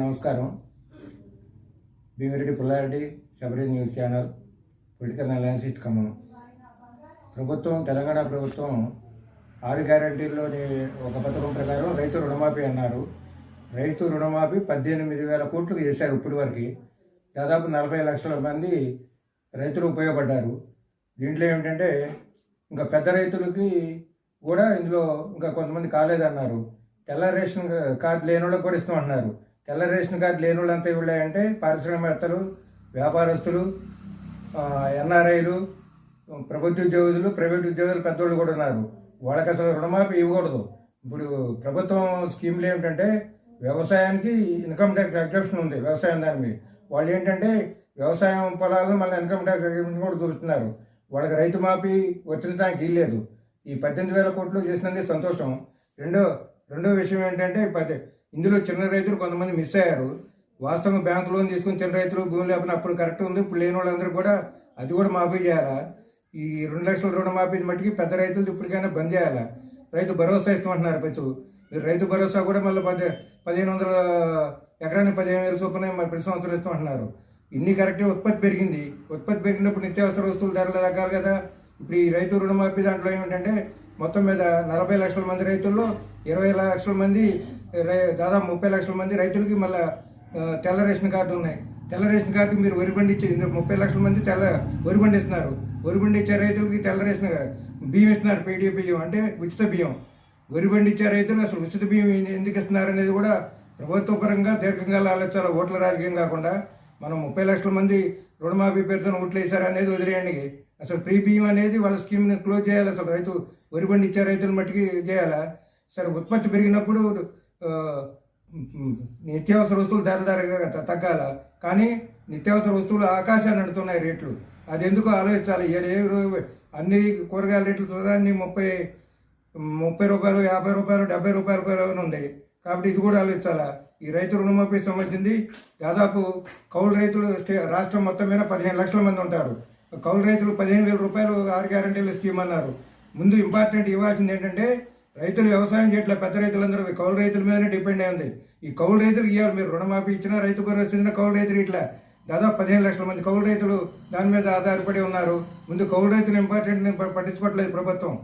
నమస్కారం. Bheemireddy Pullareddy, Sabari news channel, political analyst Khammam. Telangana ప్రభుత్వం 6 గ్యారంటీల్లోని ఒక పథకం ప్రకారం రైతు రుణమాఫీ అన్నారు. రైతు రుణమాఫీ 18,000 కోట్లు చేశారు. ఇప్పటి వరకు దాదాపు 40 లక్షల మంది రైతులు ఉపయోగపడ్డారు. దీంట్లో ఏమిటంటే ఇంకా పెద్ద రైతులకి కూడా ఇందులో ఇంకా కొంతమంది కాలేదన్నారు. తెల్ల రేషన్ కార్డు లేని వాళ్ళకి కూడా ఇస్తామంటున్నారు. తెల్ల రేషన్ కార్డు లేని వాళ్ళు అంతా ఇవ్వలేదంటే పారిశ్రామికవేత్తలు, వ్యాపారస్తులు, ఎన్ఆర్ఐలు, ప్రభుత్వ ఉద్యోగులు, ప్రైవేట్ ఉద్యోగులు పెద్దోళ్ళు కూడా ఉన్నారు. వాళ్ళకి అసలు రుణమాఫీ ఇవ్వకూడదు. ఇప్పుడు ప్రభుత్వం స్కీమ్లు ఏమిటంటే వ్యవసాయానికి ఇన్కమ్ ట్యాక్స్ ఎగ్జెప్షన్ ఉంది. వ్యవసాయం దాని మీద వాళ్ళు ఏంటంటే వ్యవసాయం పొలాలను మళ్ళీ ఇన్కమ్ ట్యాక్స్ ఎగ్జెప్షన్ కూడా చూపుతున్నారు. వాళ్ళకి రైతు మాఫీ వచ్చినడానికి వీల్లేదు. ఈ 18,000 కోట్లు చేసినందుకు సంతోషం. రెండో విషయం ఏంటంటే ఇందులో చిన్న రైతులు కొంతమంది మిస్ అయ్యారు. వాస్తవంగా బ్యాంకు లోన్ తీసుకుని చిన్న రైతులు భూమి లేకపోతే అప్పుడు కరెక్ట్ ఉంది. ఇప్పుడు లేని వాళ్ళందరూ కూడా అది కూడా మాఫీ చేయాలా. ఈ 2 లక్షల రుణమాఫీ మట్టికి పెద్ద రైతులు ఇప్పటికైనా బంద్ చేయాలా. రైతు భరోసా ఇస్తామంటున్నారు. రైతు భరోసా కూడా మళ్ళీ 1,500 ఎకరానికి 15,000 చొప్పున ప్రతి సంవత్సరం ఇస్తామంటున్నారు. ఇన్ని కరెక్ట్గా ఉత్పత్తి పెరిగింది. ఉత్పత్తి పెరిగినప్పుడు నిత్యావసర వస్తువుల ధరలు తగ్గాలి కదా. ఇప్పుడు ఈ రైతు రుణమాఫీ దాంట్లో ఏమిటంటే మొత్తం మీద 40 లక్షల మంది రైతుల్లో 20 లక్షల మంది, దాదాపు 30 లక్షల మంది రైతులకి మళ్ళీ తెల్ల రేషన్ కార్డు ఉన్నాయి. తెల్ల రేషన్ కార్డు మీరు వరిబండి ఇచ్చి 30 లక్షల మంది తెల్ల వరిబండి ఇస్తున్నారు. వరిబండి ఇచ్చే రైతులకి తెల్ల రేషన్ బియ్యం ఇస్తున్నారు. పీడిఎఫ్ బియ్యం అంటే ఉచిత బియ్యం. వరిబండి ఇచ్చే రైతులు అసలు ఉచిత బియ్యం ఎందుకు ఇస్తున్నారు అనేది కూడా ప్రభుత్వ పరంగా దీర్ఘంగా ఆలోచించాలి. ఓట్ల రాజకీయం కాకుండా మనం 30 లక్షల మంది రుణమాఫీ పేరుతో ఓట్లు వేశారు అనేది వదిలేయండి. అసలు ఫ్రీ బియ్యం అనేది వాళ్ళ స్కీమ్ని క్లోజ్ చేయాలి. అసలు రైతు వరిబండి ఇచ్చే రైతుల మట్టికి చేయాలా. సరే ఉత్పత్తి పెరిగినప్పుడు నిత్యావసర వస్తువులు ధర తగ్గాల. కానీ నిత్యావసర వస్తువులు ఆకాశాన్ని అంటున్నాయి రేట్లు. అది ఎందుకు ఆలోచించాలి. అన్ని కూరగాయల రేట్లు చూడాలని 30 రూపాయలు, 50 రూపాయలు, 70 రూపాయలు కూడా ఉంది. కాబట్టి ఇది కూడా ఆలోచించాలా. ఈ రైతు రుణమాఫీ సంబంధించింది దాదాపు కౌలు రైతులు రాష్ట్రం మొత్తం మీద 15 లక్షల మంది ఉంటారు. కౌలు రైతులు 15,000 రూపాయలు 6 గ్యారంటీల స్కీమ్ అన్నారు. ముందు ఇంపార్టెంట్ ఇవ్వాల్సింది ఏంటంటే రైతులు వ్యవసాయం చేయట్లే. పెద్ద రైతులందరూ కౌలు రైతుల మీదనే డిపెండ్ అయింది. ఈ కౌలు రైతులు ఇవ్వాలి. మీరు రుణమాఫీ ఇచ్చినా రైతు భరోసా ఇచ్చినా కౌలు రైతులు ఇట్లా దాదాపు 15 లక్షల మంది కౌలు రైతులు దాని మీద ఆధారపడి ఉన్నారు. ముందు కౌలు రైతులు ఇంపార్టెంట్ పట్టించుకోవట్లేదు ప్రభుత్వం.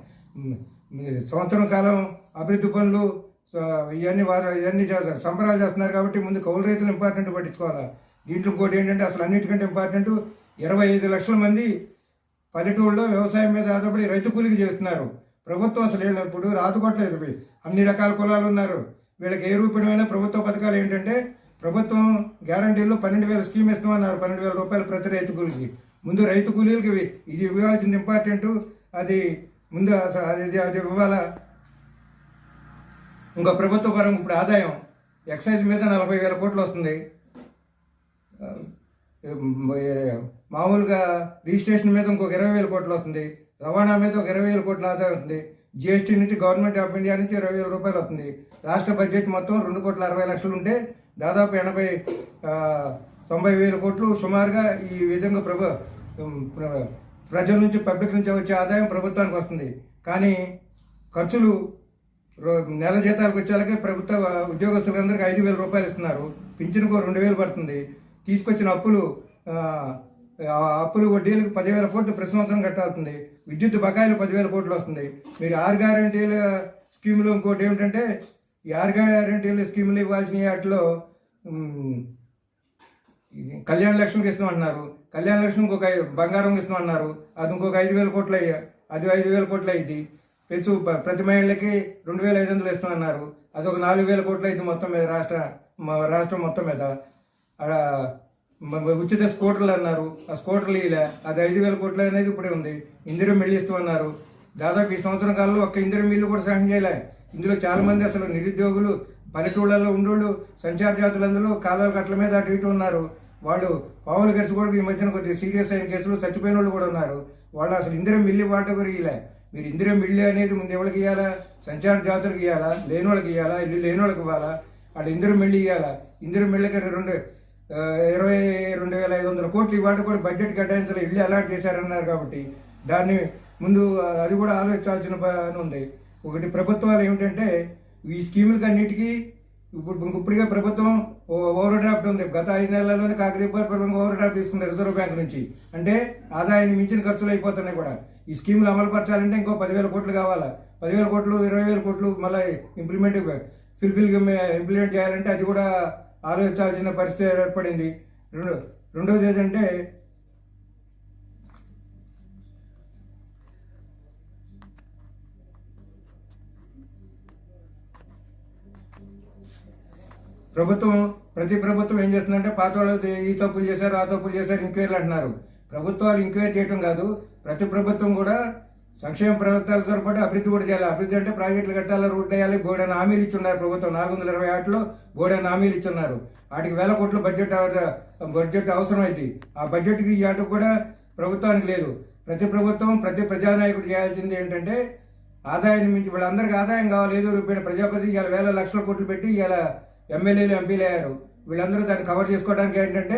సంవత్సరం కాలం అభివృద్ధి పనులు ఇవన్నీ చేస్తారు, సంబరాలు చేస్తున్నారు. కాబట్టి ముందు కౌలు రైతులు ఇంపార్టెంట్ పట్టించుకోవాలా. దీంట్లో ఇంకోటి ఏంటంటే అసలు అన్నిటికంటే ఇంపార్టెంట్ 25 లక్షల మంది పల్లెటూళ్ళలో వ్యవసాయం మీద ఆధారపడి రైతు కూలికి చేస్తున్నారు. ప్రభుత్వం అసలు ఇప్పుడు రాదుకోవట్లేదు. అన్ని రకాల కులాలు ఉన్నారు. వీళ్ళకి ఏ రూపమైనా ప్రభుత్వ పథకాలు ఏంటంటే ప్రభుత్వం గ్యారంటీల్లో 12,000 స్కీమ్ ఇస్తామన్నారు. 12,000 రూపాయలు ప్రతి రైతు కూలికి. ముందు రైతు కూలీలకి ఇది ఇవ్వాల్సింది ఇంపార్టెంట్. అది ముందు అది ఇవ్వాలా. ఇంకా ప్రభుత్వ పరం ఇప్పుడు ఆదాయం ఎక్సైజ్ మీద 40,000 కోట్లు వస్తుంది. మామూలుగా రిజిస్ట్రేషన్ మీద ఇంకొక 20,000 కోట్లు వస్తుంది. రవాణా మీద ఒక 20,000 కోట్ల ఆదాయం వస్తుంది. జిఎస్టీ నుంచి గవర్నమెంట్ ఆఫ్ ఇండియా నుంచి 20,000 రూపాయలు వస్తుంది. రాష్ట్ర బడ్జెట్ మొత్తం 2,60,00,000 ఉంటే దాదాపు 90,000 కోట్లు సుమారుగా ఈ విధంగా ప్రజల నుంచి పబ్లిక్ నుంచి వచ్చే ఆదాయం ప్రభుత్వానికి వస్తుంది. కానీ ఖర్చులు నెల జీతాలకు వచ్చేలాగే ప్రభుత్వ ఉద్యోగస్తులందరికీ 5,000 రూపాయలు ఇస్తున్నారు. పింఛన్కు 2,000 పడుతుంది. తీసుకొచ్చిన అప్పులు వడ్డీలకు 10,000 కోట్లు ప్రతి సంవత్సరం కట్టాల్సింది. విద్యుత్ బకాయిలు 10,000 కోట్లు వస్తుంది. మీరు 6 గ్యారంటీల స్కీములు ఇంకోటి ఏమిటంటే ఈ 6 గ్యారంటీల స్కీములు ఇవ్వాల్సిన వాటిలో కళ్యాణ లక్ష్మికి ఇస్తామన్నారు. కళ్యాణ లక్ష్మి ఇంకొక బంగారం ఇస్తామన్నారు. అది ఇంకొక 5,000 కోట్లు అది 5,000 కోట్లు అయింది. ప్రతి మహిళలకి 2,500 ఇస్తామన్నారు. అది ఒక 4,000 కోట్లు అయింది మొత్తం మీద రాష్ట్రం మొత్తం మీద. ఉచిత స్కూటర్లు అన్నారు. ఆ స్కూటర్లు ఇలా అది 5,000 కోట్లు అనేది ఇప్పుడే ఉంది. ఇందిరా మిల్లు ఇస్తామన్నారు. దాదాపు ఈ సంవత్సరం కాలంలో ఒక్క ఇందిరా మిల్లు కూడా సాయం చేయలే. ఇందులో చాలా మంది అసలు నిరుద్యోగులు, పల్లెటూళ్ళలో ఉండోళ్ళు, సంచార జాతులందరూ కాలువల కట్ల మీద అటు ఇటు ఉన్నారు. వాళ్ళు పావులు కలిసి కూడా ఈ మధ్యన కొద్దిగా సీరియస్ అయిన కేసులు చచ్చిపోయిన వాళ్ళు కూడా ఉన్నారు. వాళ్ళు అసలు ఇందిరా మిల్లు వాటి కూడా ఇవ్వలే. మీరు ఇందిరా మిల్లు అనేది ముందు ఎవరికి ఇవ్వాలా? సంచార జాతులకు ఇవ్వాలా? లేని వాళ్ళకి ఇవ్వాలా? ఇల్లు లేని వాళ్ళకి ఇవ్వాలా? వాళ్ళు ఇందిరా మిల్లు ఇవ్వాలా? ఇందిరా మిల్లుకి 22,500 కోట్లు ఇవాళ కూడా బడ్జెట్ కేటాయించలో ఇల్లు అలాట్ చేశారన్నారు. కాబట్టి దాన్ని ముందు అది కూడా ఆలోచించాల్సిన పని ఉంది. ఒకటి ప్రభుత్వాలు ఏమిటంటే ఈ స్కీములకి అన్నిటికీ ఇప్పుడుగా ప్రభుత్వం ఓవర్ డ్రాఫ్ట్ ఉంది. గత 5 నెలల్లోనే ప్రభుత్వం ఓవర్ డ్రాఫ్ట్ తీసుకుంది రిజర్వ్ బ్యాంక్ నుంచి. అంటే ఆదాయాన్ని మించిన ఖర్చులు అయిపోతున్నాయి కూడా. ఈ స్కీములు అమలు పరచాలంటే ఇంకో 10,000 కోట్లు కావాలా. 10,000 కోట్లు 20,000 కోట్లు మళ్ళీ ఇంప్లిమెంట్ చేయాలంటే అది కూడా ఆలోచించాల్సిన పరిస్థితి ఏర్పడింది. రెండోది ఏంటంటే ప్రతి ప్రభుత్వం ఏం చేస్తుందంటే పాత వాళ్ళు ఈ తప్పులు చేశారు, ఆ తప్పులు చేశారు, ఎంక్వైరీలు అంటున్నారు. ప్రభుత్వాలు ఎంక్వైరీ చేయడం కాదు, ప్రతి ప్రభుత్వం కూడా సంక్షేమ ప్రభుత్వాలతో పాటు అభివృద్ధి కూడా చేయాలి. అభివృద్ధి అంటే ప్రాజెక్టులు కట్టాలి, రోడ్లు వేయాలి, బోర్డైన హామీలు ఇచ్చున్నారు ప్రభుత్వం. 421 బోర్డైన హామీలు ఇచ్చున్నారు. వాటికి 1,000 కోట్ల బడ్జెట్ అవసరం అయింది. ఆ బడ్జెట్కి ఈ ఆటకు కూడా ప్రభుత్వానికి లేదు. ప్రతి ప్రభుత్వం ప్రతి ప్రజానాయకుడు చేయాల్సింది ఏంటంటే ఆదాయాన్ని మించి వీళ్ళందరికీ ఆదాయం కావాలి. ఏదో రూపాయల ప్రజాపతి ఇవాళ 1,000 లక్షల కోట్లు పెట్టి ఇవాళ ఎమ్మెల్యేలు ఎంపీలు అయ్యారు. వీళ్ళందరూ దాన్ని కవర్ చేసుకోవడానికి ఏంటంటే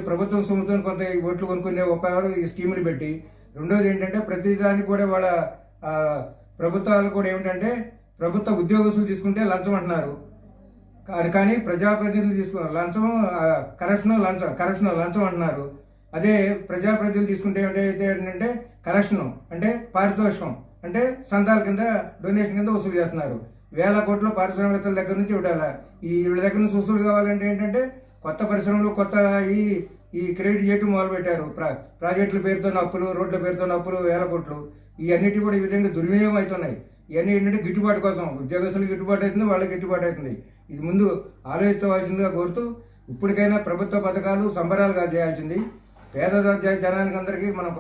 ప్రభుత్వం సొమ్ముతో కొంత ఓట్లు కొనుక్కునే ఈ స్కీములు పెట్టి, రెండోది ఏంటంటే ప్రతిదానికి కూడా వాళ్ళ ప్రభుత్వాలు కూడా ఏమిటంటే ప్రభుత్వ ఉద్యోగస్తులు తీసుకుంటే లంచం అంటున్నారు. కానీ ప్రజాప్రతినిధులు లంచం లంచం అంటున్నారు. అదే ప్రజాప్రతినిధులు తీసుకుంటే ఏంటంటే కరెక్షన్ అంటే పారితోషికం అంటే సంతాల కింద డొనేషన్ కింద వసూలు చేస్తున్నారు. 1,000 కోట్లు పారిశ్రామికవేత్తల దగ్గర నుంచి ఇవ్వాలి. వీళ్ళ దగ్గర నుంచి వసూలు కావాలంటే ఏంటంటే కొత్త పరిశ్రమలు కొత్త ఈ క్రెడిట్ చేయటం మొదలుపెట్టారు. ప్రాజెక్టుల పేరుతో అప్పులు, రోడ్ల పేరుతో అప్పులు 1,000 కోట్లు. ఇవన్నిటి కూడా ఈ విధంగా దుర్వినియోగం అవుతున్నాయి. ఇవన్నీ ఏంటంటే గిట్టుబాటు కోసం ఉద్యోగస్తులకు గిట్టుబాటు అవుతుంది, వాళ్ళకి గిట్టుబాటు అవుతుంది. ఇది ముందు ఆలోచించవలసిందిగా కోరుతూ ఇప్పటికైనా ప్రభుత్వ పథకాలు సంబరాలుగా చేయాల్సింది. పేద జనానికి అందరికీ మనం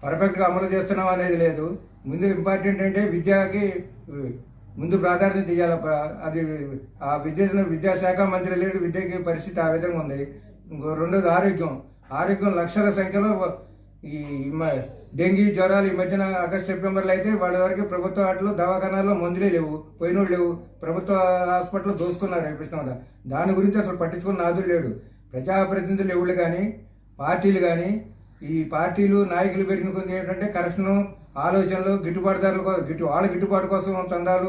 పర్ఫెక్ట్గా అమలు చేస్తున్నాం అనేది లేదు. ముందు ఇంపార్టెంట్ అంటే విద్యకి ముందు ప్రాధాన్యత ఇవ్వాలి. అది ఆ విద్యాశాఖ మంత్రి లేడు, విద్యకి పరిస్థితి ఆ విధంగా ఉంది. రెండోది ఆరోగ్యం లక్షల సంఖ్యలో ఈ డెంగీ జ్వరాలు ఈ మధ్యన ఆగస్టు సెప్టెంబర్లో అయితే వాళ్ళ వరకు ప్రభుత్వ వాటిలో దవాఖానాల్లో మందులే లేవు, పోయినోళ్ళు లేవు. ప్రభుత్వ హాస్పిటల్లో దోసుకున్నారు అయిపోతున్నా. దాని గురించి అసలు పట్టించుకున్న నాదులు లేడు. ప్రజాప్రతినిధులు ఎవరు కానీ పార్టీలు కానీ ఈ పార్టీలు నాయకులు పెరిగిన కొంత ఏంటంటే కరెక్షన్ ఆలోచనలు వాళ్ళ గిట్టుబాటు కోసం చందాలు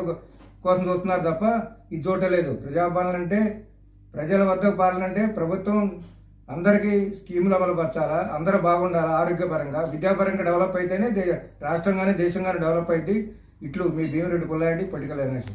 కోసం చూస్తున్నారు తప్ప ఇది చూడలేదు. ప్రజాపాలన అంటే ప్రజల వద్దకు పాలన అంటే ప్రభుత్వం అందరికీ స్కీములు అమలుపరచాలా, అందరూ బాగుండాలా, ఆరోగ్యపరంగా విద్యాపరంగా డెవలప్ అయితేనే రాష్ట్రంగానే దేశంగానే డెవలప్ అయింది. ఇట్లు మీ భీమిరెడ్డి పుల్లారెడ్డి పొలిటికల్ ఎనర్జీ.